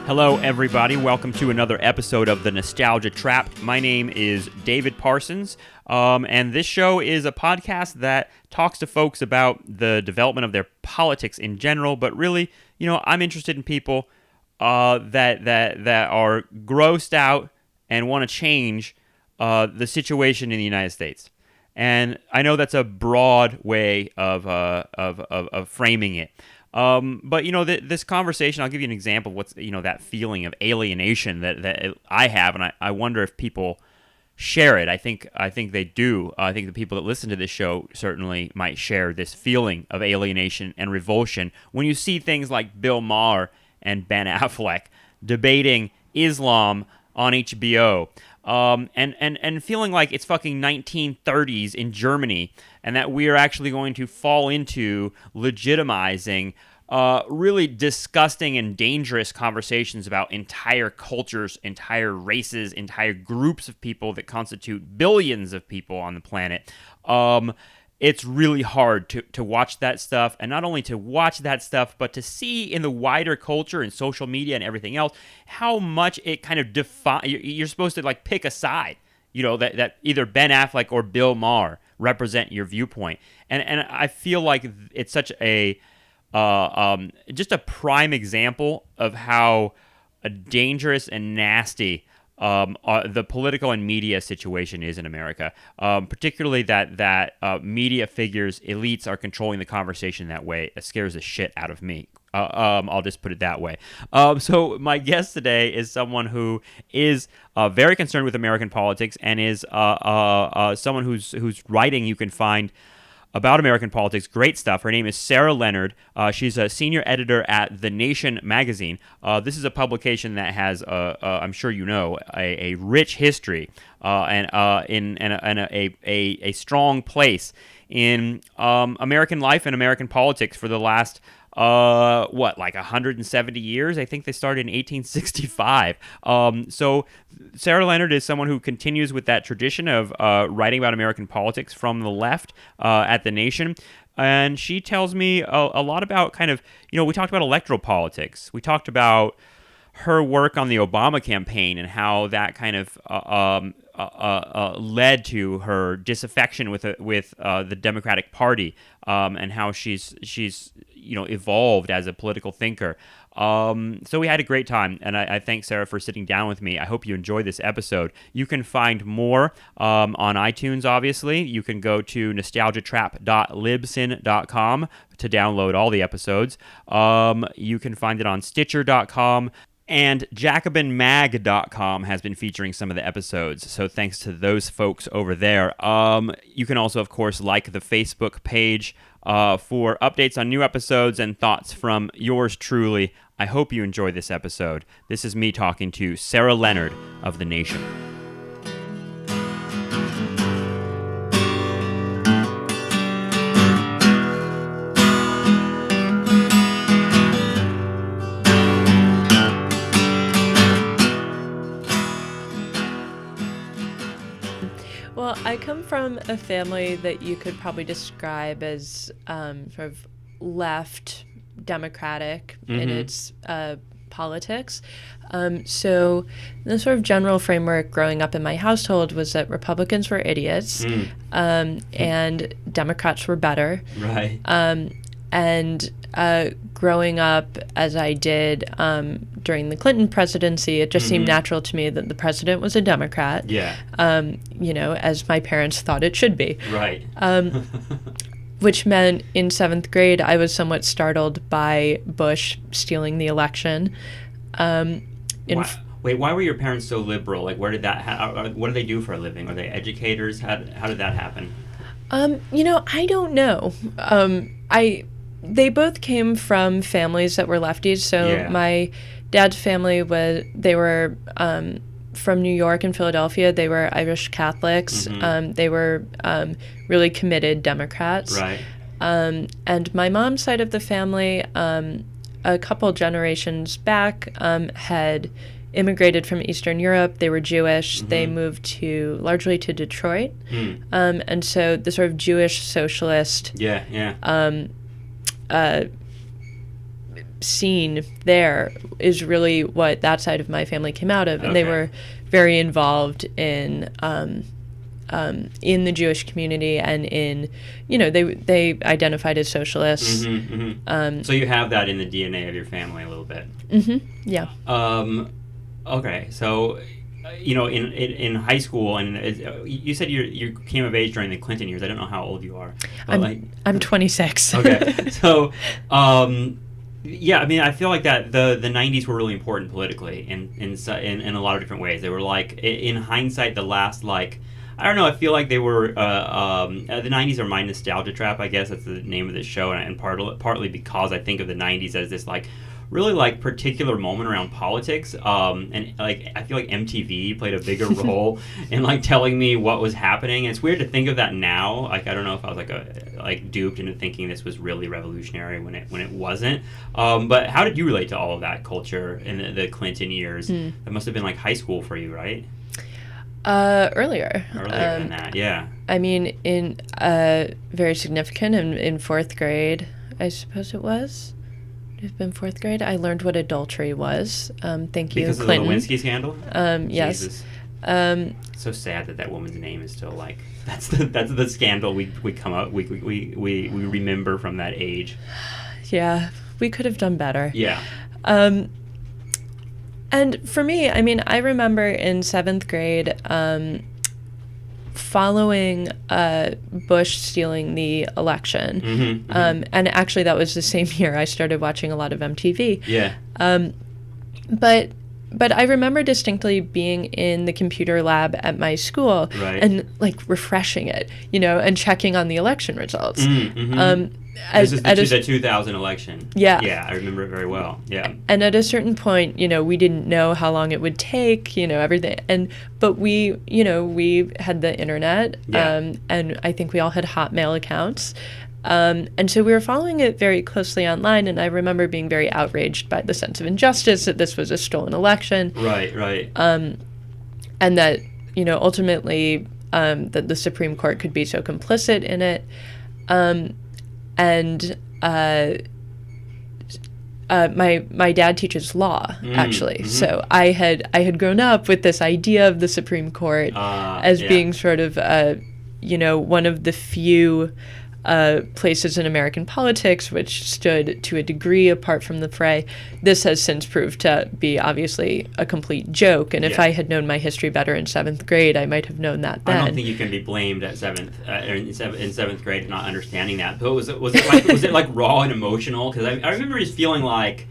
Hello, everybody. Welcome to another episode of The Nostalgia Trap. My name is David Parsons, and this show is a podcast that talks to folks about the development of their politics in general, but really, I'm interested in people that are grossed out and want to change the situation in the United States. And I know that's a broad way of framing it. But this conversation, I'll give you an example of what's, that feeling of alienation that I have, and I wonder if people share it. I think they do. I think the people that listen to this show certainly might share this feeling of alienation and revulsion when you see things like Bill Maher and Ben Affleck debating Islam on HBO. And feeling like it's fucking 1930s in Germany, and that we are actually going to fall into legitimizing really disgusting and dangerous conversations about entire cultures, entire races, entire groups of people that constitute billions of people on the planet. It's really hard to watch that stuff, and not only to watch that stuff, but to see in the wider culture and social media and everything else how much it kind of you're supposed to pick a side, that either Ben Affleck or Bill Maher represent your viewpoint, and I feel like it's such a just a prime example of how dangerous and nasty the political and media situation is in America, particularly that media figures, elites are controlling the conversation that way. It scares the shit out of me. I'll just put it that way. So my guest today is someone who is very concerned with American politics and is someone whose writing you can find about American politics. Great stuff. Her name is Sarah Leonard. She's a senior editor at The Nation magazine. This is a publication that has, I'm sure you know, a rich history and a strong place in American life and American politics for the last 170 years? I think they started in 1865. So Sarah Leonard is someone who continues with that tradition of writing about American politics from the left at The Nation. And she tells me a lot about kind of, we talked about electoral politics. We talked about her work on the Obama campaign and how that kind of led to her disaffection with the Democratic Party, and how she's evolved as a political thinker. So we had a great time, and I thank Sarah for sitting down with me. I hope you enjoyed this episode. You can find more on iTunes, obviously. You can go to nostalgiatrap.libsyn.com to download all the episodes. You can find it on Stitcher.com. And JacobinMag.com has been featuring some of the episodes, so thanks to those folks over there. You can also, of course, like the Facebook page for updates on new episodes and thoughts from yours truly. I hope you enjoy this episode. This is me talking to Sarah Leonard of The Nation. Well, I come from a family that you could probably describe as sort of left Democratic in its politics. So the sort of general framework growing up in my household was that Republicans were idiots and Democrats were better. Right. And growing up as I did during the Clinton presidency, it just seemed natural to me that the president was a Democrat. Yeah. As my parents thought it should be. Right. Which meant in 7th grade, I was somewhat startled by Bush stealing the election. Wait, why were your parents so liberal? Like, where did that? What do they do for a living? Are they educators? How did that happen? I don't know. They both came from families that were lefties. So my dad's family they were from New York and Philadelphia. They were Irish Catholics. They were really committed Democrats. Right. And my mom's side of the family, a couple generations back, had immigrated from Eastern Europe. They were Jewish. They moved largely to Detroit. And so the sort of scene there is really what that side of my family came out of, and they Okay. were very involved in the Jewish community, and in, they identified as socialists. So you have that in the DNA of your family a little bit. Yeah. Okay, so in high school, and you said you came of age during the Clinton years. I don't know how old you are. But I'm 26. Okay, so yeah, I mean, I feel like that the 90s were really important politically in a lot of different ways. They were like, in hindsight, the last, like, I don't know, I feel like they were the 90s are my nostalgia trap, I guess that's the name of this show, and partly because I think of the 90s as this, like, really, like, particular moment around politics, and, like, I feel like MTV played a bigger role in, like, telling me what was happening. And it's weird to think of that now. Like, I don't know if I was like duped into thinking this was really revolutionary when it wasn't. But how did you relate to all of that culture in the Clinton years? That must have been like high school for you, right? Earlier Than that, yeah. I mean, in very significant in fourth grade, I suppose it was. Have been fourth grade. I learned what adultery was. Thank you, because Clinton. Because of the Lewinsky scandal. Yes. Jesus. So sad that woman's name is still, like, that's the scandal we remember from that age. Yeah, we could have done better. Yeah. And for me, I mean, I remember in seventh grade, following Bush stealing the election. And actually that was the same year I started watching a lot of MTV. Yeah. But I remember distinctly being in the computer lab at my school, right, and, like, refreshing it, and checking on the election results. This is the 2000 election. Yeah. Yeah, I remember it very well. Yeah. And at a certain point, we didn't know how long it would take, everything. But we had the internet, and I think we all had Hotmail accounts. And so we were following it very closely online, and I remember being very outraged by the sense of injustice that this was a stolen election. Right. And that, ultimately, that the Supreme Court could be so complicit in it. My dad teaches law, actually. So I had grown up with this idea of the Supreme Court as being sort of, one of the few places in American politics which stood to a degree apart from the fray. This has since proved to be obviously a complete joke, and if I had known my history better in seventh grade, I might have known that then. I don't think you can be blamed at in seventh grade for not understanding that. But was it like raw and emotional? Because I remember just feeling like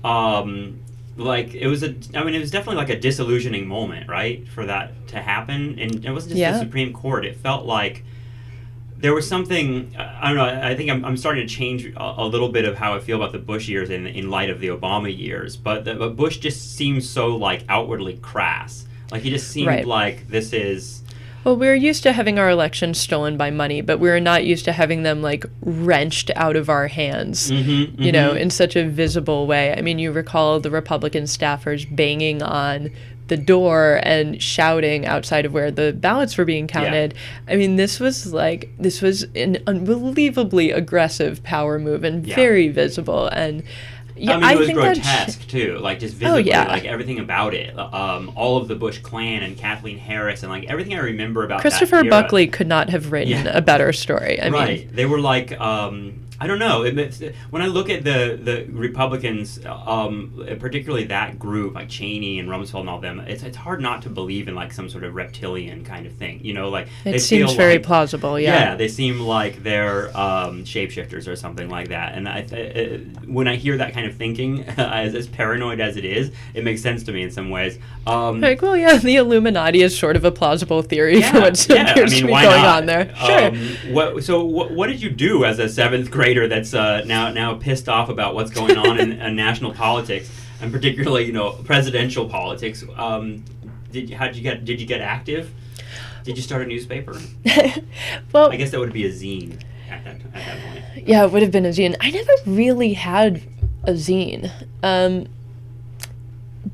it was it was definitely like a disillusioning moment, right, for that to happen. And it wasn't just the Supreme Court. It felt like there was something, I don't know, I think I'm starting to change a little bit of how I feel about the Bush years in light of the Obama years, but Bush just seems so, like, outwardly crass. Like, he just seemed like this is... Well, we're used to having our elections stolen by money, but we're not used to having them, like, wrenched out of our hands, in such a visible way. I mean, you recall the Republican staffers banging on the door and shouting outside of where the ballots were being counted. Yeah. I mean, this was an unbelievably aggressive power move and very visible. And it was grotesque too, like, just visibly, like, everything about it. All of the Bush clan and Kathleen Harris and, like, everything I remember about Christopher Buckley could not have written a better story. I mean, they were like, I don't know. When I look at the Republicans, particularly that group, like Cheney and Rumsfeld and all them, it's hard not to believe in, like, some sort of reptilian kind of thing. Like, it seems very plausible. Yeah, they seem like they're shapeshifters or something like that. And when I hear that kind of thinking, as paranoid as it is, it makes sense to me in some ways. The Illuminati is sort of a plausible theory for what appears to be going on there. Sure. So what did you do as a seventh grader that's now pissed off about what's going on in national politics, and particularly presidential politics? Did you get active? Did you start a newspaper? Well, I guess that would be a zine at that point. Yeah, it would have been a zine. I never really had a zine,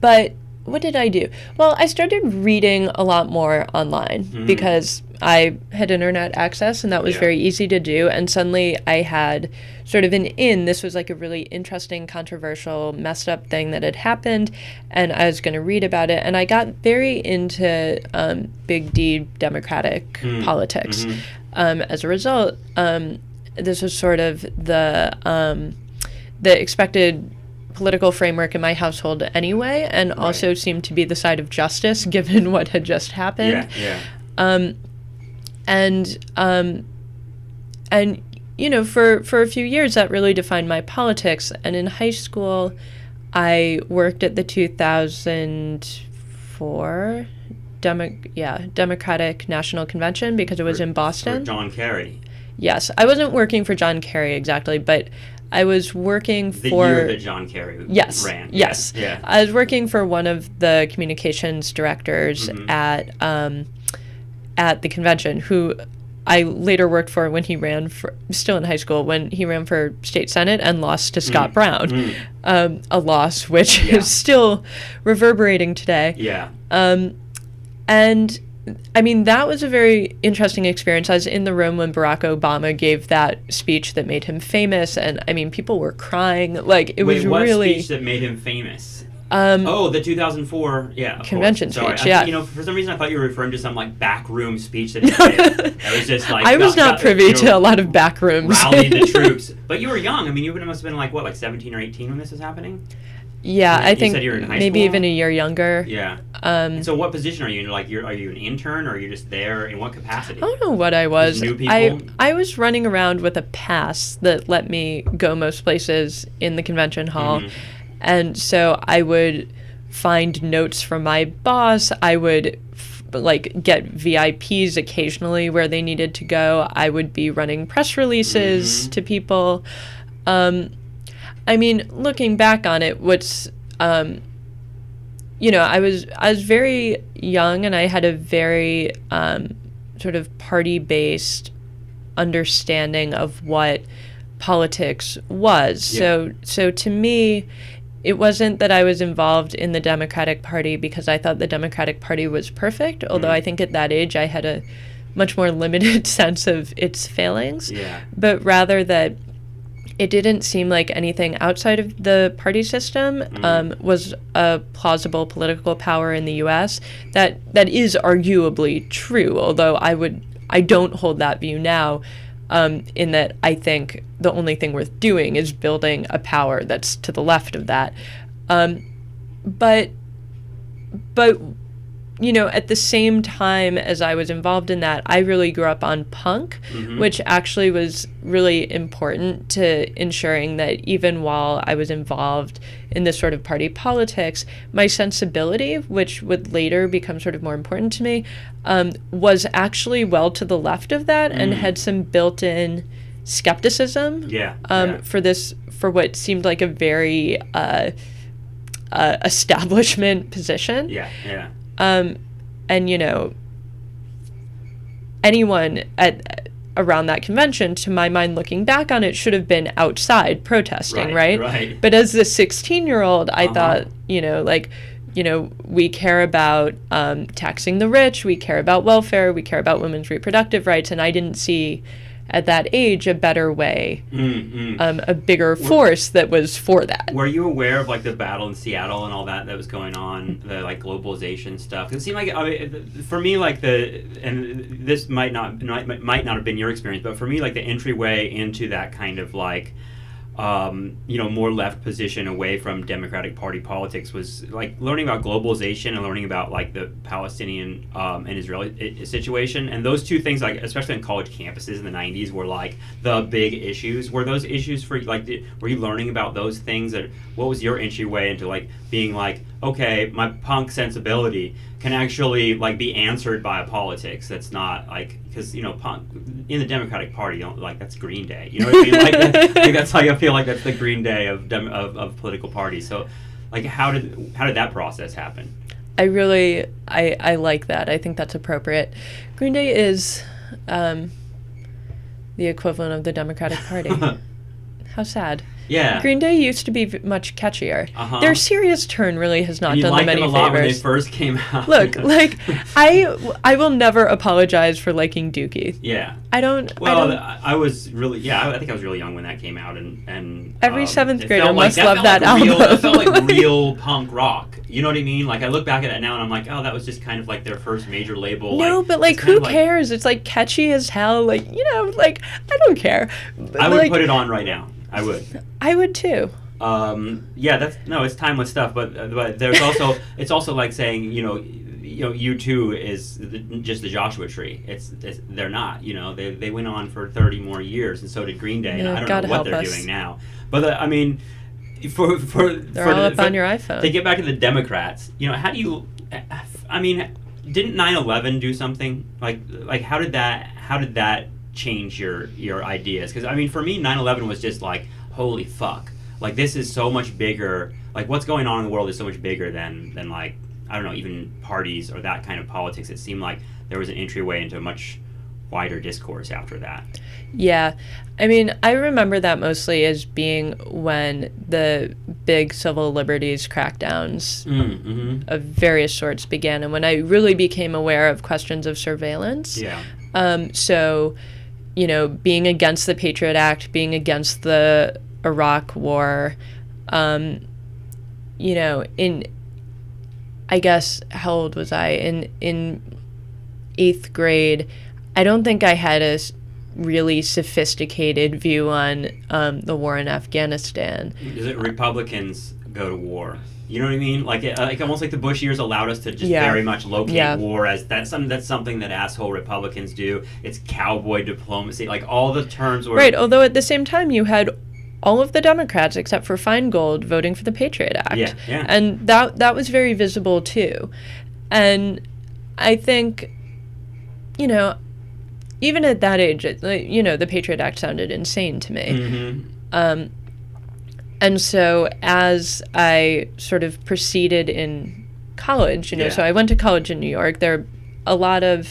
but what did I do? Well, I started reading a lot more online because I had internet access, and that was very easy to do. And suddenly I had sort of this was like a really interesting, controversial, messed up thing that had happened, and I was going to read about it. And I got very into big D Democratic politics. As a result, this was sort of the expected political framework in my household anyway, and also seemed to be the side of justice given what had just happened. And you know, for a few years that really defined my politics. And in high school, I worked at the 2004 Democratic National Convention because it was in Boston. For John Kerry. Yes, I wasn't working for John Kerry exactly, but I was working the for... year that John Kerry ran. Yes. Yeah. I was working for one of the communications directors at the convention, who I later worked for when he ran for, still in high school, when he ran for state senate and lost to Scott Brown, a loss which is still reverberating today. Yeah. And I mean, that was a very interesting experience. I was in the room when Barack Obama gave that speech that made him famous, and I mean, people were crying. Like, it was really... What speech that made him famous? The 2004, convention speech. Sorry. You know, for some reason I thought you were referring to some like backroom speech that he did. That was just like... I was not privy to a lot of backrooms. Rallying the troops. But you were young. I mean, you must have been like, what, like 17 or 18 when this was happening? Yeah, I think said you were in high maybe school? even a year younger. Yeah. And so what position are you in? Like, are you an intern, or are you just there? In what capacity? I don't know what I was. New people? I was running around with a pass that let me go most places in the convention hall. And so I would find notes from my boss. I would get VIPs occasionally where they needed to go. I would be running press releases to people. I mean, looking back on it, what's, you know, I was very young, and I had a very sort of party-based understanding of what politics was. So to me, it wasn't that I was involved in the Democratic Party because I thought the Democratic Party was perfect, although I think at that age I had a much more limited sense of its failings, but rather that it didn't seem like anything outside of the party system was a plausible political power in the U.S. That is arguably true, although I don't hold that view now, in that I think the only thing worth doing is building a power that's to the left of that. But you know, at the same time as I was involved in that, I really grew up on punk, which actually was really important to ensuring that even while I was involved in this sort of party politics, my sensibility, which would later become sort of more important to me, was actually well to the left of that and had some built-in skepticism for what seemed like a very establishment position. And, you know, anyone around that convention, to my mind, looking back on it, should have been outside protesting, right? But as a 16-year-old, I thought, you know, we care about taxing the rich, we care about welfare, we care about women's reproductive rights, and I didn't see at that age a better way, a bigger force that was for that. Were you aware of like the battle in Seattle and all that was going on, the like globalization stuff? It seemed like, I mean, for me, like and this might not have been your experience, but for me, like the entryway into that kind of like you know, more left position away from Democratic Party politics was like learning about globalization and learning about like the Palestinian and Israeli situation. And those two things, like especially on college campuses in the 90s, were like the big issues. Were those issues for like, were you learning about those things? Or what was your entryway into like being like, okay, my punk sensibility can actually like be answered by a politics that's not like, because, you know, punk in the Democratic Party, you know, like that's Green Day, you know what I mean? Like that's how I feel like that's the Green Day of political parties. So like how did that process happen? I like that. I think that's appropriate. Green Day is the equivalent of the Democratic Party. How sad. Yeah. Green Day used to be much catchier. Their serious turn really has not done them any favors. You liked them a lot when they first came out. Look, like, I will never apologize for liking Dookie. Yeah. I was really, I think I was really young when that came out, and every seventh grader must love that album. It felt like real punk rock. You know what I mean? Like, I look back at it now and I'm like, oh, that was just kind of like their first major label. No, but like, who cares? It's like catchy as hell. Like, you know, like, I don't care. I would put it on right now. I would. I would too. It's timeless stuff. But there's also, it's also like saying, U2 is just the Joshua Tree. They're not. You know, they went on for 30 more years, and so did Green Day. And I don't know what they're doing now. But I mean, they're all up on your iPhone. To get back to the Democrats, how do you? I mean, didn't 9/11 do something like how did that change your ideas? Because I mean, for me, 9/11 was just like, holy fuck, like this is so much bigger. Like what's going on in the world is so much bigger than like, I don't know, even parties or that kind of politics. It seemed like there was an entryway into a much wider discourse after that. Yeah. I mean, I remember that mostly as being when the big civil liberties crackdowns of various sorts began, and when I really became aware of questions of surveillance. Yeah. So, being against the Patriot Act, being against the Iraq War, in, I guess, how old was I? In 8th grade, I don't think I had a really sophisticated view on the war in Afghanistan. Is it Republicans go to war? You know what I mean? Like almost like the Bush years allowed us to just very much locate war as that's something that asshole Republicans do. It's cowboy diplomacy, like all the terms were right. Although at the same time you had all of the Democrats except for Feingold voting for the Patriot Act. Yeah. And that was very visible too. And I think, even at that age, the Patriot Act sounded insane to me. And so as I sort of proceeded in college, so I went to college in New York. There are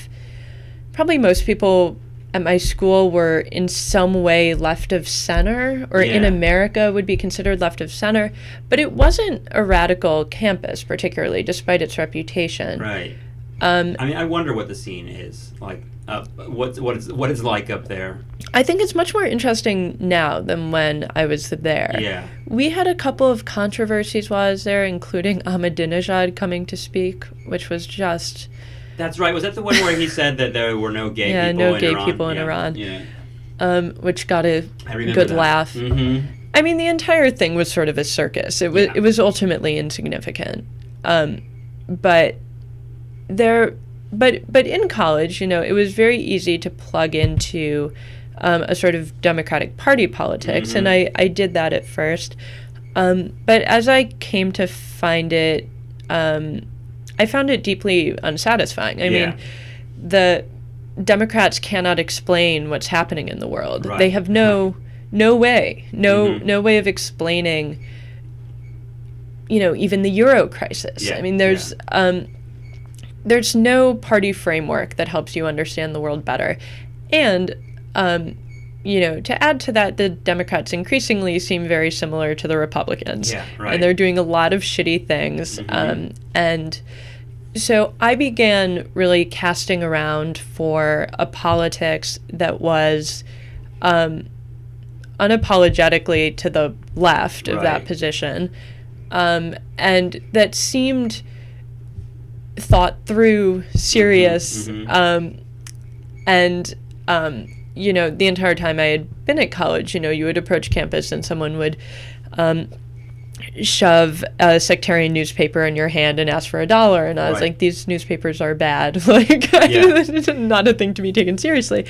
probably most people at my school were in some way left of center, or in America would be considered left of center. But it wasn't a radical campus, particularly, despite its reputation. Right. I mean, I wonder what the scene is like. What it's like up there. I think it's much more interesting now than when I was there. Yeah. We had a couple of controversies while I was there, including Ahmadinejad coming to speak, which was just... That's right. Was that the one where he said that there were no gay people in Iran? Yeah, no gay people in Iran. Yeah. Which got a good laugh. Mm-hmm. I mean, the entire thing was sort of a circus. It was ultimately insignificant. But in college, it was very easy to plug into a sort of Democratic Party politics, and I did that at first. But as I came to find it, I found it deeply unsatisfying. I mean, the Democrats cannot explain what's happening in the world. Right. They have no way of explaining, even the Euro crisis. Yeah. I mean, there's no party framework that helps you understand the world better. And, to add to that, the Democrats increasingly seem very similar to the Republicans. Yeah, right. And they're doing a lot of shitty things. And so I began really casting around for a politics that was unapologetically to the left of that position. And that seemed... thought through, serious, and the entire time I had been at college, you would approach campus and someone would shove a sectarian newspaper in your hand and ask for $1, and I was like, these newspapers are bad, it's not a thing to be taken seriously.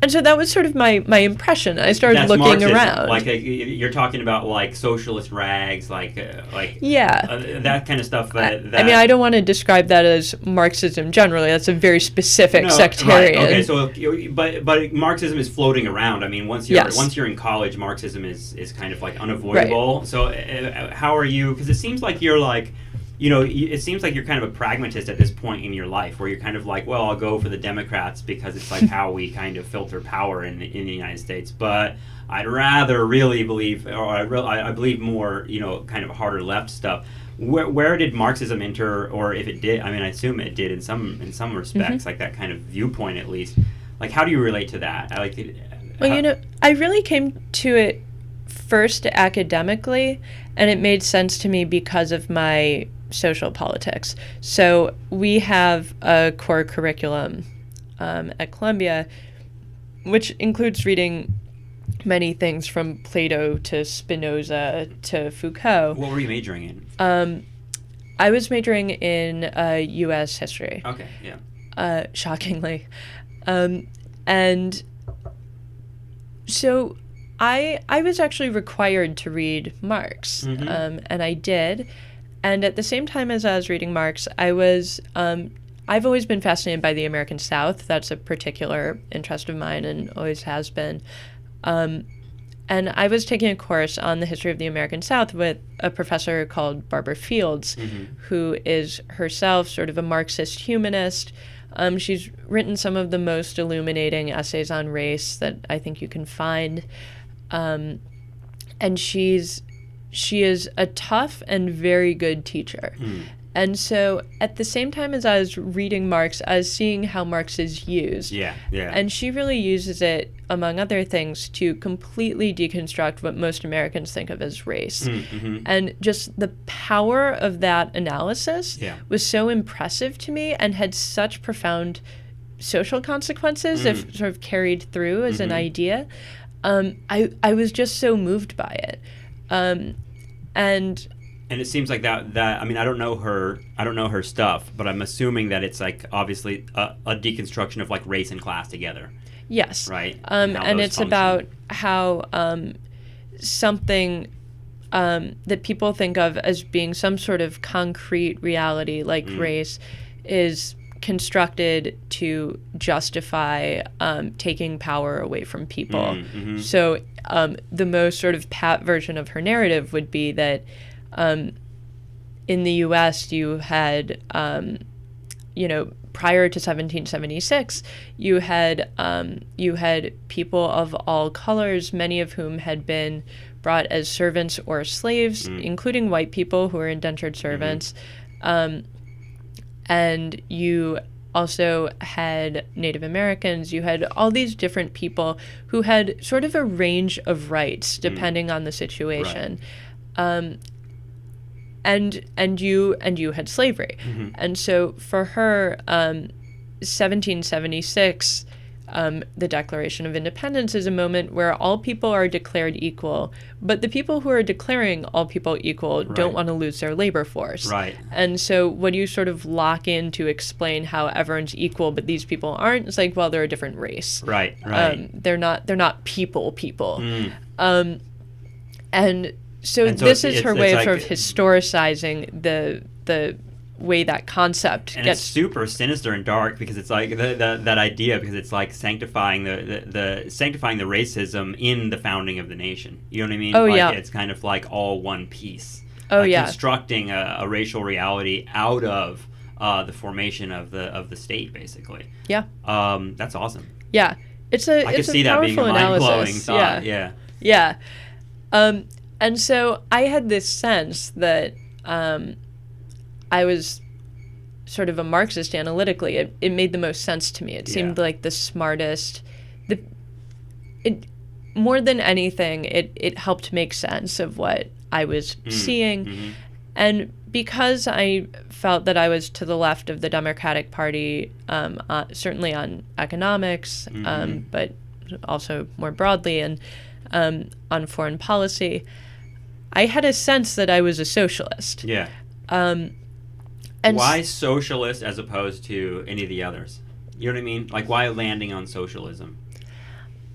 And so that was sort of my impression. I started looking Marxism. around. Like you're talking about like socialist rags, that kind of stuff. I mean, I don't want to describe that as Marxism generally. That's a very specific sectarian. Right. Okay, so but Marxism is floating around. I mean, once you're in college, Marxism is kind of like unavoidable. Right. So how are you? Because it seems like you're like it seems like you're kind of a pragmatist at this point in your life, where you're kind of like, well, I'll go for the Democrats because it's like how we kind of filter power in the United States. But I'd rather really believe, or I believe more, kind of harder left stuff. Where did Marxism enter, or if it did? I mean, I assume it did in some respects, like that kind of viewpoint at least. Like, how do you relate to that? I really came to it first academically, and it made sense to me because of my social politics. So we have a core curriculum at Columbia, which includes reading many things from Plato to Spinoza to Foucault. What were you majoring in? I was majoring in U.S. history. Okay, yeah. Shockingly. And so I was actually required to read Marx, and I did. And at the same time as I was reading Marx, I've always been fascinated by the American South. That's a particular interest of mine and always has been. And I was taking a course on the history of the American South with a professor called Barbara Fields, who is herself sort of a Marxist humanist. She's written some of the most illuminating essays on race that I think you can find. And she is a tough and very good teacher. And so at the same time as I was reading Marx, I was seeing how Marx is used. Yeah. And she really uses it, among other things, to completely deconstruct what most Americans think of as race. And just the power of that analysis was so impressive to me and had such profound social consequences if sort of carried through as an idea. I was just so moved by it. And it seems like that I mean, I don't know her stuff, but I'm assuming that it's like obviously a deconstruction of like race and class together. Yes. Right. And it's about how something that people think of as being some sort of concrete reality, like race, is constructed to justify taking power away from people. So the most sort of pat version of her narrative would be that in the U.S. you had, prior to 1776, you had people of all colors, many of whom had been brought as servants or slaves, including white people who were indentured servants. And you also had Native Americans. You had all these different people who had sort of a range of rights depending on the situation. Right. And you had slavery. And so for her, 1776, the Declaration of Independence is a moment where all people are declared equal, but the people who are declaring all people equal don't want to lose their labor force. Right. And so when you sort of lock in to explain how everyone's equal, but these people aren't, it's like, well, they're a different race. Right. They're not people. And so this is her way of sort of historicizing the way that concept and gets. It's super sinister and dark because it's like that idea, because it's like sanctifying the racism in the founding of the nation. You know what I mean? It's kind of like all one piece. Constructing a racial reality out of the formation of the state, basically. Yeah. That's awesome. Yeah. I could see that being a mind-blowing thought. Yeah. And so I had this sense that I was sort of a Marxist analytically. It made the most sense to me. It seemed like the smartest. More than anything, it helped make sense of what I was seeing. And because I felt that I was to the left of the Democratic Party, certainly on economics, but also more broadly and on foreign policy, I had a sense that I was a socialist. Yeah. And why socialist as opposed to any of the others? You know what I mean? Like, why landing on socialism?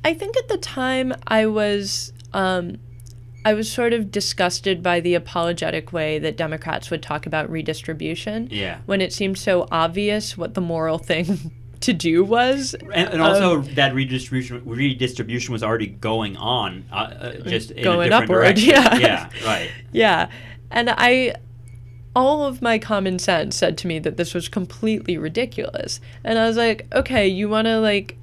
I think at the time I was sort of disgusted by the apologetic way that Democrats would talk about redistribution. Yeah. When it seemed so obvious what the moral thing to do was. And also that redistribution was already going on, just in going a different upward. direction. Yeah, right. Yeah. And all of my common sense said to me that this was completely ridiculous. And I was like, okay, you want to like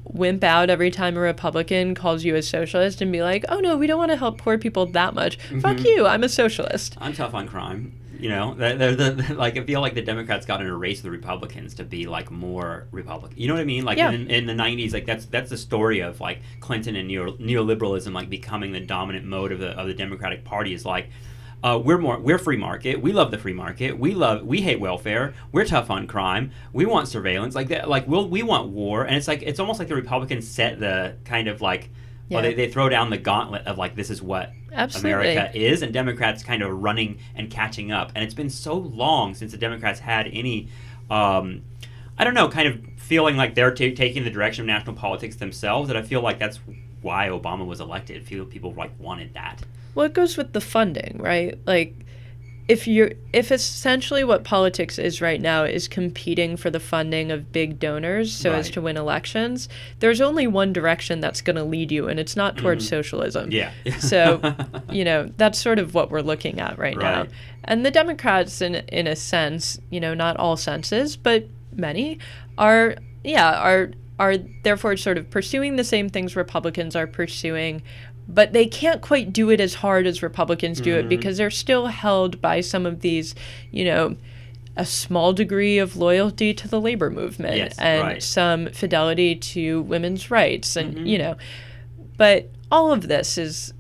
wimp out every time a Republican calls you a socialist and be like, oh no, we don't want to help poor people that much. Fuck you, I'm a socialist. I'm tough on crime. You know, like I feel like the Democrats got in a race with the Republicans to be like more Republican. You know what I mean? Like in the 90s, like that's the story of like Clinton and neoliberalism like becoming the dominant mode of the Democratic Party is like, we're free market. We love the free market. We hate welfare. We're tough on crime. We want surveillance like that. Like we want war. And it's almost like the Republicans set the kind of like, well, they throw down the gauntlet of like, this is what America is, and Democrats kind of running and catching up. And it's been so long since the Democrats had any, I don't know, kind of feeling like they're taking the direction of national politics themselves, that I feel like that's why Obama was elected. People like wanted that. Well, it goes with the funding, right? Like, if essentially what politics is right now is competing for the funding of big donors so as to win elections, there's only one direction that's going to lead you, and it's not towards socialism. Yeah. So, you know, that's sort of what we're looking at right now. And the Democrats, in a sense, you know, not all senses, but many, are therefore sort of pursuing the same things Republicans are pursuing, but they can't quite do it as hard as Republicans do it because they're still held by some of these, you know, a small degree of loyalty to the labor movement and some fidelity to women's rights. And, you know, but all of this is...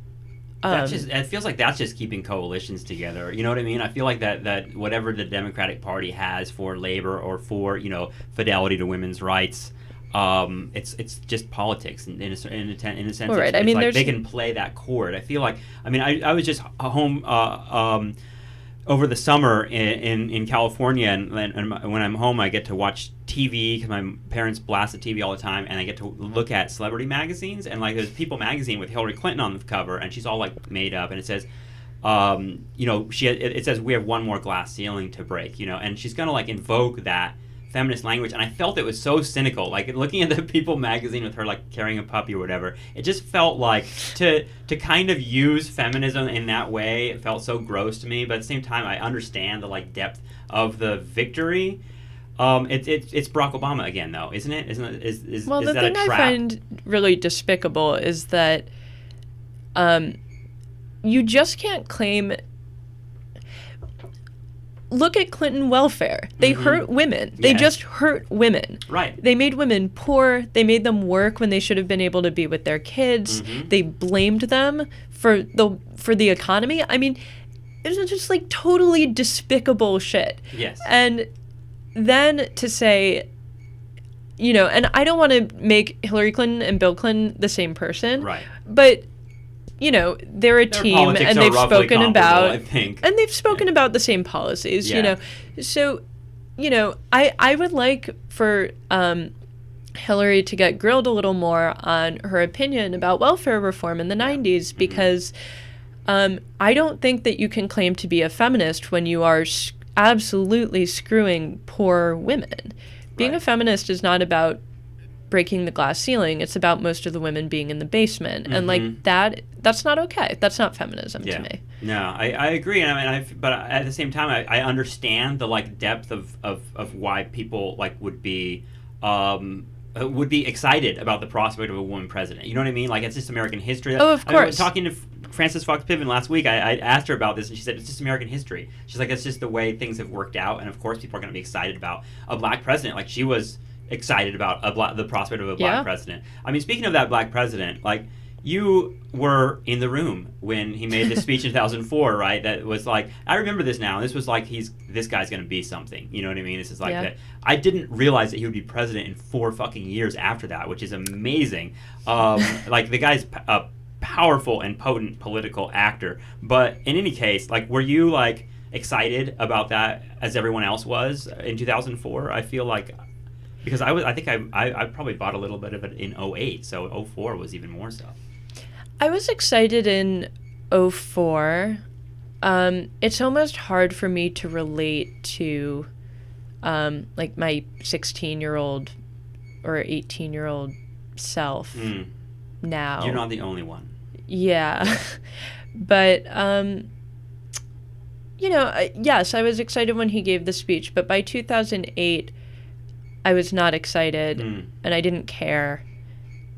it feels like that's just keeping coalitions together. You know what I mean? I feel like that whatever the Democratic Party has for labor or for, you know, fidelity to women's rights... it's just politics in a sense. Well, right. I mean, like they can play that chord. I feel like, I mean, I was just home over the summer in California, and when I'm home, I get to watch TV because my parents blast the TV all the time, and I get to look at celebrity magazines, and like there's People magazine with Hillary Clinton on the cover, and she's all like made up, and it says, you know, it says we have one more glass ceiling to break, you know, and she's gonna like invoke that feminist language, and I felt it was so cynical. Like looking at the People magazine with her like carrying a puppy or whatever, it just felt like to kind of use feminism in that way. It felt so gross to me, but at the same time, I understand the like depth of the victory. It's Barack Obama again, though, isn't it? Is well, is the that thing a trap? I find really despicable is that you just can't claim. Look at Clinton welfare. They hurt women. They just hurt women. Right. They made women poor. They made them work when they should have been able to be with their kids. They blamed them for the economy. I mean, it was just like totally despicable shit. Yes. And then to say, you know, and I don't want to make Hillary Clinton and Bill Clinton the same person. Right. But you know, they're a team, and they've spoken about, I think. and they've spoken about the same policies. You know, so you know, I would like for Hillary to get grilled a little more on her opinion about welfare reform in the 90s, because I don't think that you can claim to be a feminist when you are absolutely screwing poor women. Being a feminist is not about breaking the glass ceiling. It's about most of the women being in the basement. And like that's not okay. That's not feminism to me. No, I agree. And I mean, but at the same time, I understand the like depth of why people like would be excited about the prospect of a woman president. You know what I mean? Like, it's just American history. Oh, of course. I was talking to Frances Fox Piven last week. I asked her about this, and she said it's just American history. She's like, it's just the way things have worked out. And of course, people are going to be excited about a black president. Like, she was excited about the prospect of a black president. I mean, speaking of that black president, like, you were in the room when he made this speech in 2004, right? That was like, I remember this now. This was like, this guy's going to be something. You know what I mean? This is like that. I didn't realize that he would be president in 4 fucking years after that, which is amazing. Like, the guy's a powerful and potent political actor. But in any case, like, were you like excited about that as everyone else was in 2004? I feel like, because I think I probably bought a little bit of it in 08, so 04 was even more so. I was excited in 04. It's almost hard for me to relate to like my 16-year-old or 18-year-old self now. You're not the only one. Yeah. But Yes, I was excited when he gave the speech, but by 2008, I was not excited, and I didn't care.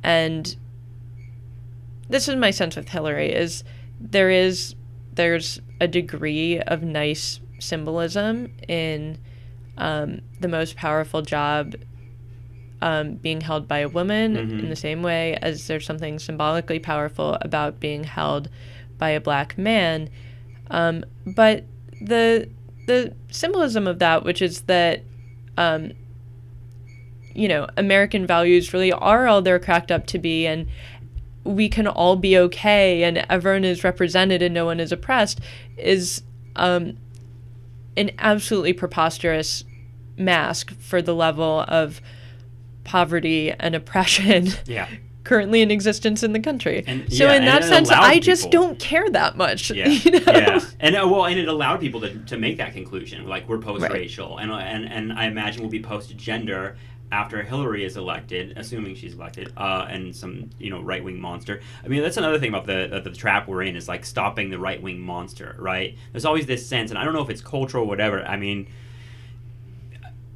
And this is my sense with Hillary, is there's a degree of nice symbolism in the most powerful job being held by a woman, in the same way as there's something symbolically powerful about being held by a black man. But the symbolism of that, which is that American values really are all they're cracked up to be, and we can all be okay, and everyone is represented and no one is oppressed, is an absolutely preposterous mask for the level of poverty and oppression currently in existence in the country. And, so in that sense, I just don't care that much. Yeah. Yeah. And it allowed people to make that conclusion, like we're post-racial, right. and I imagine we'll be post-gender after Hillary is elected, assuming she's elected, and some right-wing monster. I mean, that's another thing about the trap we're in, is like stopping the right-wing monster, right? There's always this sense, and I don't know if it's cultural or whatever. I mean,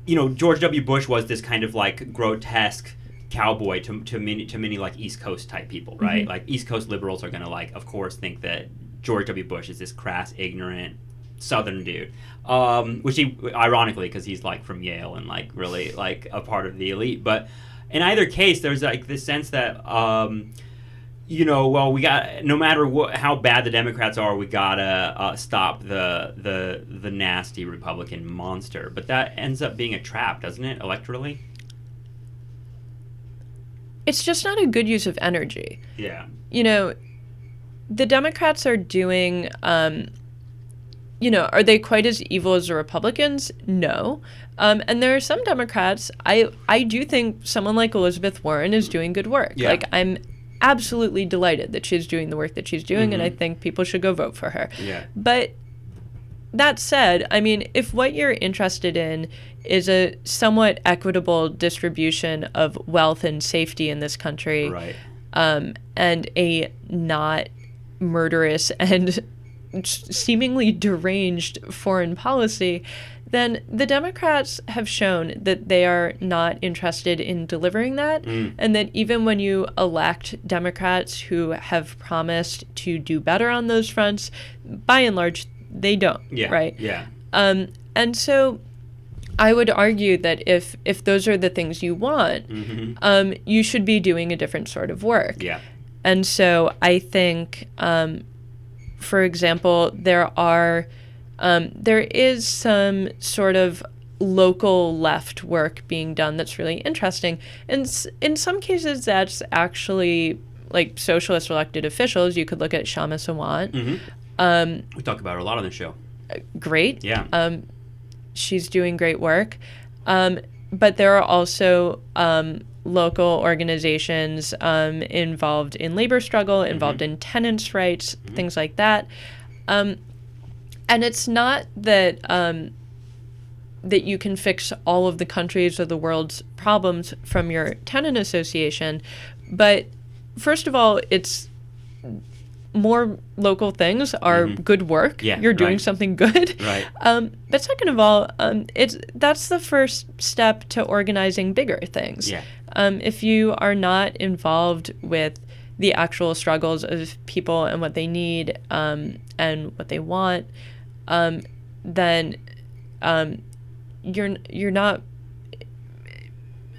George W. Bush was this kind of like grotesque cowboy to many like East Coast type people, right? Mm-hmm. Like East Coast liberals are gonna of course think that George W. Bush is this crass, ignorant Southern dude, which he, ironically, because he's like from Yale and like really like a part of the elite. But in either case, there's like this sense that we got, no matter how bad the Democrats are, we gotta stop the nasty Republican monster. But that ends up being a trap, doesn't it, electorally? It's just not a good use of energy. Yeah. The Democrats are doing. Are they quite as evil as the Republicans? No. And there are some Democrats, I do think someone like Elizabeth Warren is doing good work. Yeah. Like, I'm absolutely delighted that she's doing the work that she's doing, and I think people should go vote for her. Yeah. But that said, I mean, if what you're interested in is a somewhat equitable distribution of wealth and safety in this country, right. And a not murderous and seemingly deranged foreign policy, then the Democrats have shown that they are not interested in delivering that, and that even when you elect Democrats who have promised to do better on those fronts, by and large, they don't, right? Yeah. And so I would argue that if those are the things you want, you should be doing a different sort of work. Yeah. And so I think, for example, there is some sort of local left work being done that's really interesting. And in some cases, that's actually like socialist elected officials. You could look at Shama Sawant. We talk about her a lot on the show. Great. Yeah. She's doing great work. But there are also local organizations involved in labor struggle, involved in tenants' rights, things like that. And it's not that that you can fix all of the countries or the world's problems from your tenant association, but first of all, it's more local things are good work. Yeah, you're doing something good. Right. But second of all, that's the first step to organizing bigger things. Yeah. If you are not involved with the actual struggles of people and what they need and what they want, then you're not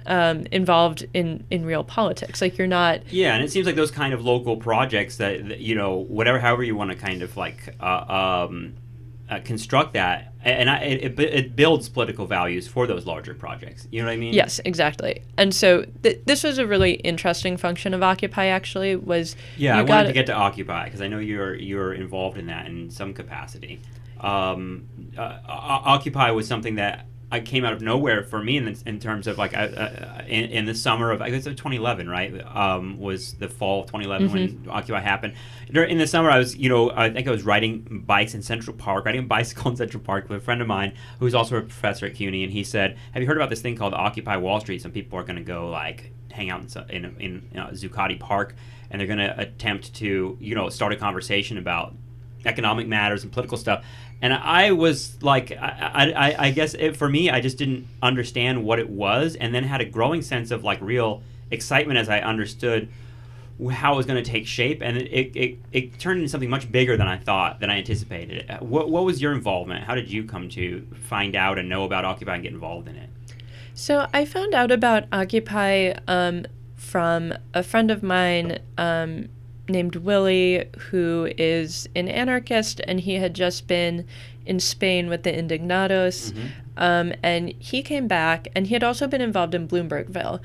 involved in real politics. Like, you're not. Yeah, and it seems like those kind of local projects that however you want to kind of like construct that, and it builds political values for those larger projects. You know what I mean? Yes, exactly. And so this was a really interesting function of Occupy. Actually, was I wanted to get to Occupy because I know you're involved in that in some capacity. Occupy was something that I came out of nowhere for me in terms of like in the summer of, I guess, 2011, right? Was the fall of 2011 when Occupy happened. In the summer, I was, I think I was riding a bicycle in Central Park with a friend of mine who's also a professor at CUNY, and he said, "Have you heard about this thing called Occupy Wall Street? Some people are going to go like hang out in Zuccotti Park, and they're going to attempt to start a conversation about economic matters and political stuff. And I was like, I guess for me, I just didn't understand what it was, and then had a growing sense of like real excitement as I understood how it was going to take shape, and it turned into something much bigger than I anticipated. What was your involvement? How did you come to find out and know about Occupy and get involved in it? So I found out about Occupy from a friend of mine named Willie, who is an anarchist, and he had just been in Spain with the Indignados, and he came back, and he had also been involved in Bloombergville,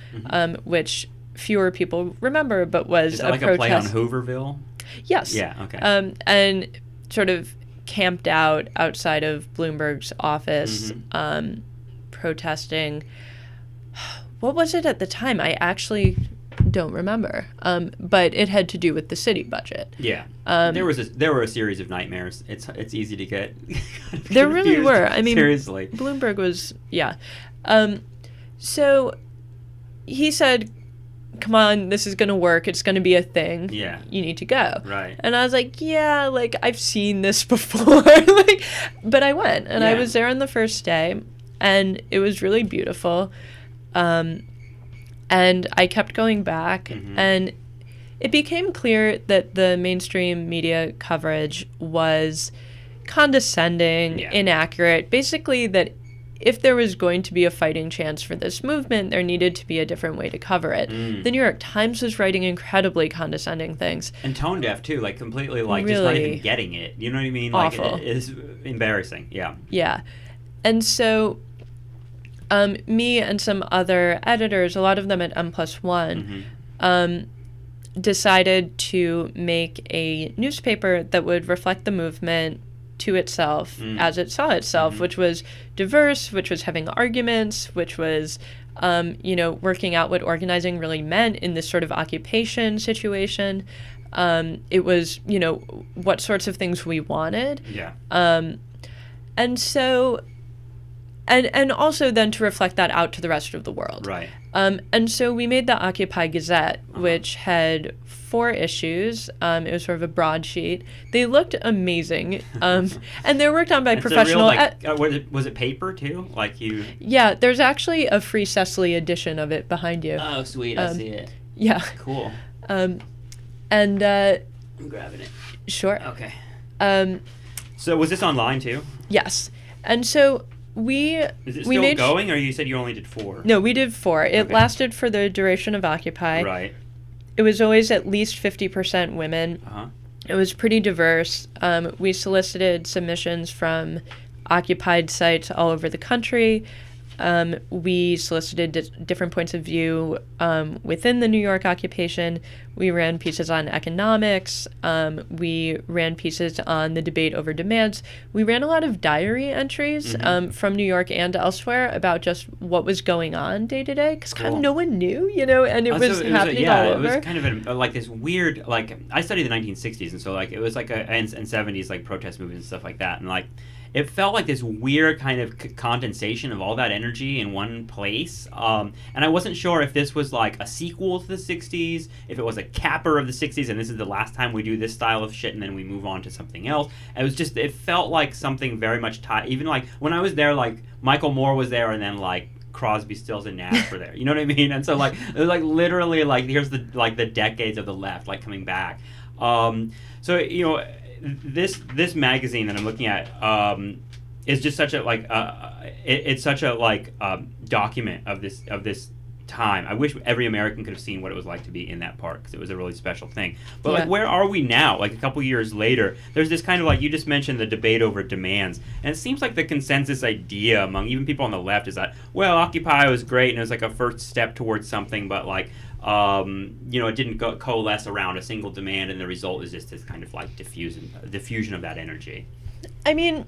which fewer people remember, but was a protest. Is that like a play on Hooverville? Yes. Yeah, okay. And sort of camped outside of Bloomberg's office, protesting. What was it at the time? I actually don't remember. But it had to do with the city budget. Yeah. There were a series of nightmares. It's easy to get there really were. I mean, seriously. Bloomberg was, yeah. So he said, come on, this is going to work. It's going to be a thing. Yeah. You need to go. Right. And I was like, yeah, like I've seen this before. But I went, and I was there on the first day, and it was really beautiful. And I kept going back, and it became clear that the mainstream media coverage was condescending, inaccurate, basically that if there was going to be a fighting chance for this movement, there needed to be a different way to cover it. The New York Times was writing incredibly condescending things. And tone deaf, too, like completely, like, really just not even getting it. You know what I mean? Awful. Like, it is embarrassing, yeah. Yeah. And so me and some other editors, a lot of them at M+1, decided to make a newspaper that would reflect the movement to itself as it saw itself, which was diverse, which was having arguments, which was, working out what organizing really meant in this sort of occupation situation. It was, what sorts of things we wanted. Yeah. And so, and also then to reflect that out to the rest of the world. Right. And so we made the Occupy Gazette, which had 4 issues. It was sort of a broadsheet. They looked amazing. And they were worked on by professional... was it paper, too? Yeah, there's actually a free Cecily edition of it behind you. Oh, sweet. I see it. Yeah. Cool. And... I'm grabbing it. Sure. Okay. So was this online, too? Yes. And so... Is it still going, or you said you only did 4? No, we did 4. It lasted for the duration of Occupy. Right. It was always at least 50% women. It was pretty diverse. We solicited submissions from occupied sites all over the country. We solicited different points of view within the New York occupation. We ran pieces on economics. We ran pieces on the debate over demands. We ran a lot of diary entries from New York and elsewhere about just what was going on day to day, because kind of no one knew, and it was happening all over. It was kind of like this weird, like, I studied the 1960s, and so like it was like and 70s like protest movements and stuff like that, and like it felt like this weird kind of condensation of all that energy in one place. And I wasn't sure if this was like a sequel to the 60s, if it was a capper of the 60s, and this is the last time we do this style of shit, and then we move on to something else. It felt like something very much tied. Even like when I was there, like Michael Moore was there, and then like Crosby, Stills, and Nash were there. You know what I mean? And so like it was like literally like here's the decades of the left like coming back. So this magazine that I'm looking at is just such a it's such a document of this time. I wish every American could have seen what it was like to be in that park, because it was a really special thing. But like, where are we now? Like a couple years later, there's this kind of like, you just mentioned the debate over demands, and it seems like the consensus idea among even people on the left is that, well, Occupy was great and it was like a first step towards something, but like it didn't coalesce around a single demand, and the result is just this kind of like diffusion of that energy. I mean,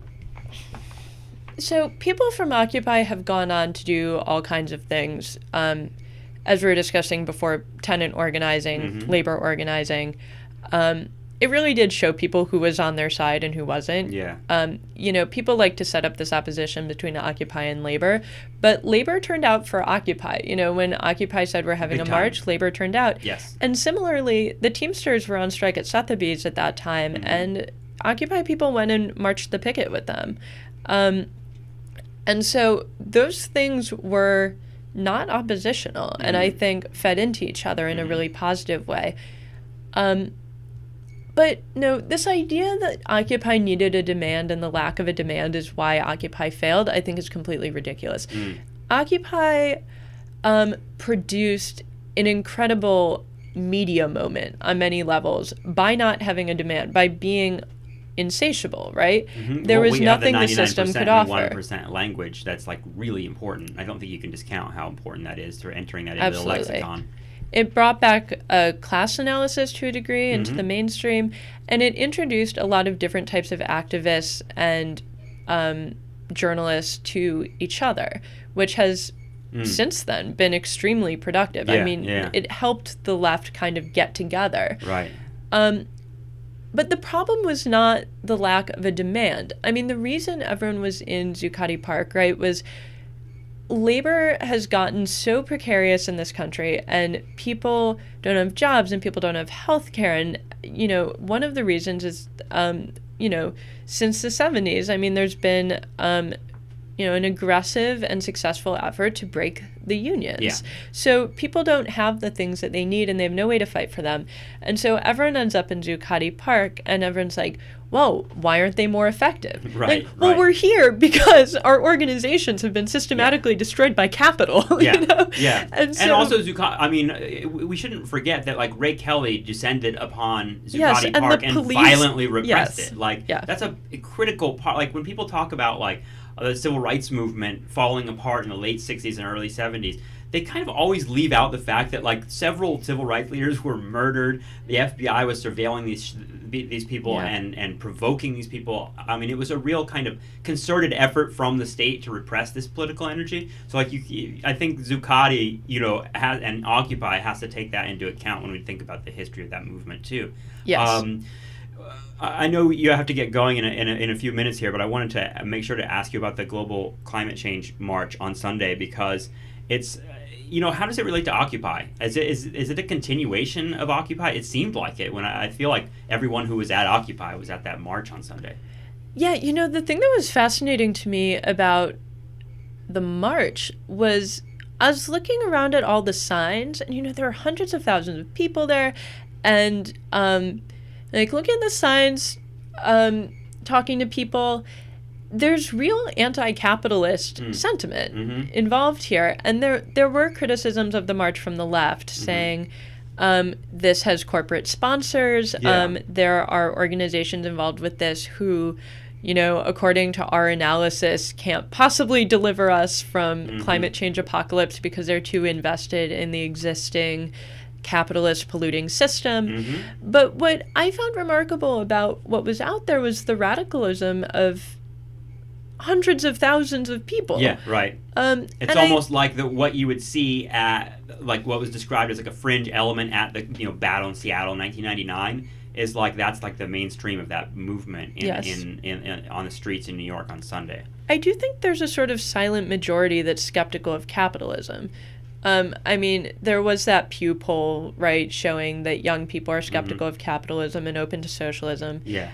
so people from Occupy have gone on to do all kinds of things. As we were discussing before, tenant organizing, labor organizing. It really did show people who was on their side and who wasn't. Yeah. People like to set up this opposition between Occupy and labor, but labor turned out for Occupy. When Occupy said we're having a march, labor turned out. Yes. And similarly, the Teamsters were on strike at Sotheby's at that time, and Occupy people went and marched the picket with them. And so those things were not oppositional, and I think fed into each other in a really positive way. But no, this idea that Occupy needed a demand and the lack of a demand is why Occupy failed, I think is completely ridiculous. Occupy produced an incredible media moment on many levels by not having a demand, by being insatiable, right? There was nothing the system could offer. 1% language that's like really important. I don't think you can discount how important that is to entering that into the lexicon. It brought back a class analysis to a degree into the mainstream, and it introduced a lot of different types of activists and journalists to each other, which has since then been extremely productive. It helped the left kind of get together. Right. But the problem was not the lack of a demand. I mean, the reason everyone was in Zuccotti Park, right, was labor has gotten so precarious in this country, and people don't have jobs and people don't have health care. And, one of the reasons is, since the 70s, I mean, there's been, an aggressive and successful effort to break the unions. Yeah. So people don't have the things that they need, and they have no way to fight for them. And so everyone ends up in Zuccotti Park, and everyone's like, whoa, why aren't they more effective? Right. We're here because our organizations have been systematically destroyed by capital. Yeah. And also Zuccotti, I mean, we shouldn't forget that, like, Ray Kelly descended upon Zuccotti Park and violently repressed it. That's a critical part. Like, when people talk about, like, the civil rights movement falling apart in the late 60s and early 70s, they kind of always leave out the fact that, like, several civil rights leaders were murdered. The FBI was surveilling these people and provoking these people. I mean, it was a real kind of concerted effort from the state to repress this political energy. So, like, I think Zuccotti, and Occupy has to take that into account when we think about the history of that movement too. Yes. I know you have to get going in a few minutes here, but I wanted to make sure to ask you about the Global Climate Change March on Sunday, because it's, how does it relate to Occupy? Is it a continuation of Occupy? It seemed like it when I feel like everyone who was at Occupy was at that march on Sunday. Yeah, the thing that was fascinating to me about the march was I was looking around at all the signs, and, there were hundreds of thousands of people there, and, looking at the signs, talking to people, there's real anti-capitalist sentiment involved here. And there were criticisms of the march from the left saying this has corporate sponsors. There are organizations involved with this who, according to our analysis, can't possibly deliver us from climate change apocalypse because they're too invested in the existing capitalist polluting system. But what I found remarkable about what was out there was the radicalism of hundreds of thousands of people. Yeah, right. It's almost like what you would see at, like, what was described as like a fringe element at the battle in Seattle in 1999 is like that's like the mainstream of that movement in on the streets in New York on Sunday. I do think there's a sort of silent majority that's skeptical of capitalism. I mean, there was that Pew poll, right, showing that young people are skeptical of capitalism and open to socialism. Yeah.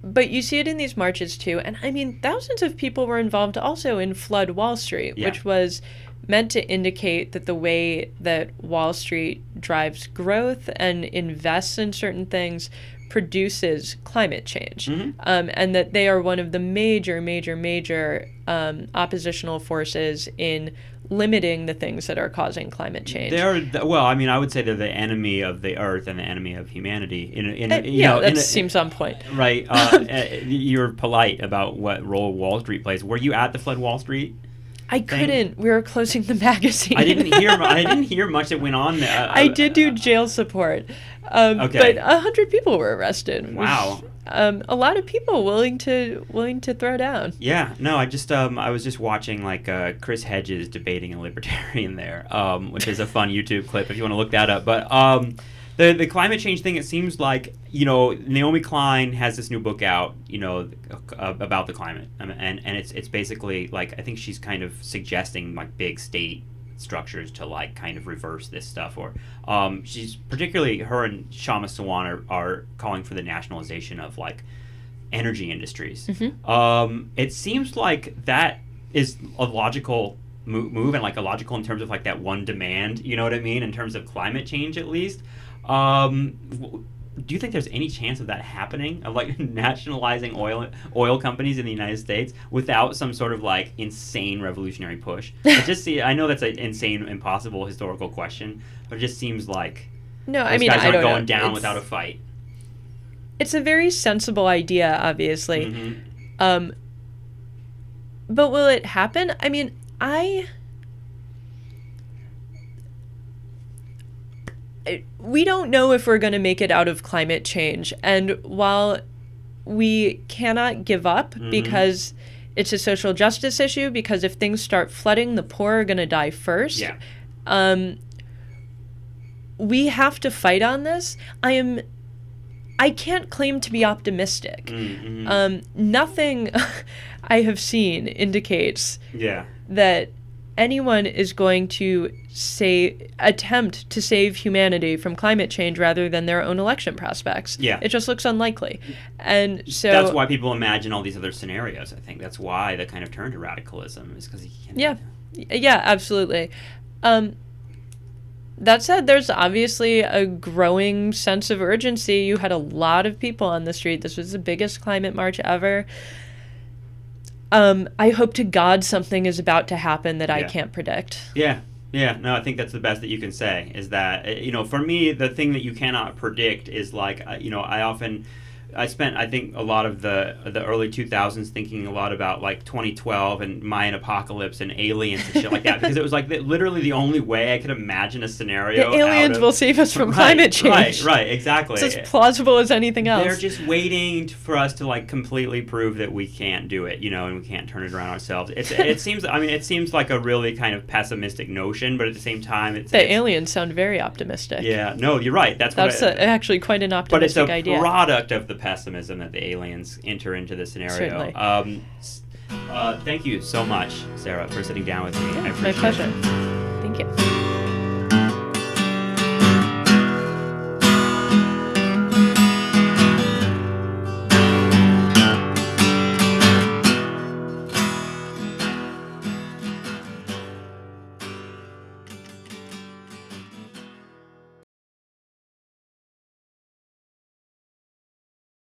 But you see it in these marches, too. And, I mean, thousands of people were involved also in Flood Wall Street, which was meant to indicate that the way that Wall Street drives growth and invests in certain things produces climate change, and that they are one of the major oppositional forces in limiting the things that are causing climate change. I would say they're the enemy of the earth and the enemy of humanity. That seems on point. Right. You're polite about what role Wall Street plays. Were you at the Flood Wall Street? I couldn't. We were closing the magazine. I didn't hear much that went on there. I did do jail support. Okay. But 100 people were arrested. Wow. A lot of people willing to throw down. Yeah. No, I was just watching like Chris Hedges debating a libertarian there, which is a fun YouTube clip if you want to look that up. But the climate change thing, it seems like, Naomi Klein has this new book out, about the climate, and it's basically like, I think she's kind of suggesting like big state structures to like kind of reverse this stuff. Or she's particularly, her and Shama Sawan are calling for the nationalization of like energy industries. It seems like that is a logical move, and like a logical in terms of like that one demand, you know what I mean, in terms of climate change at least. Do you think there's any chance of that happening, of like nationalizing oil companies in the United States without some sort of like insane revolutionary push? I know that's an insane, impossible historical question, but it just seems like guys aren't going down without a fight. It's a very sensible idea, obviously. But will it happen? I mean, we don't know if we're going to make it out of climate change. And while we cannot give up because it's a social justice issue, because if things start flooding, the poor are going to die first. Yeah. We have to fight on this. I can't claim to be optimistic. Nothing I have seen indicates that anyone is going to attempt to save humanity from climate change rather than their own election prospects. Yeah. It just looks unlikely. And so that's why people imagine all these other scenarios, I think. That's why they kind of turn to radicalism, is because Yeah, absolutely. That said, there's obviously a growing sense of urgency. You had a lot of people on the street. This was the biggest climate march ever. I hope to God something is about to happen that I can't predict. Yeah. No, I think that's the best that you can say, is that, for me, the thing that you cannot predict is like, I spent, I think, a lot of the early 2000s thinking a lot about like 2012 and Mayan apocalypse and aliens and shit like that, because it was like literally the only way I could imagine a scenario. The aliens will save us from climate change. Right, exactly. It's as plausible as anything else. They're just waiting for us to like completely prove that we can't do it, and we can't turn it around ourselves. It seems like a really kind of pessimistic notion, but at the same time, it's aliens sound very optimistic. Yeah, no, you're right. That's actually quite an optimistic idea. But it's a product of the pessimism that the aliens enter into the scenario. Certainly. Thank you so much, Sarah, for sitting down with me. I appreciate my pleasure. it. Thank you.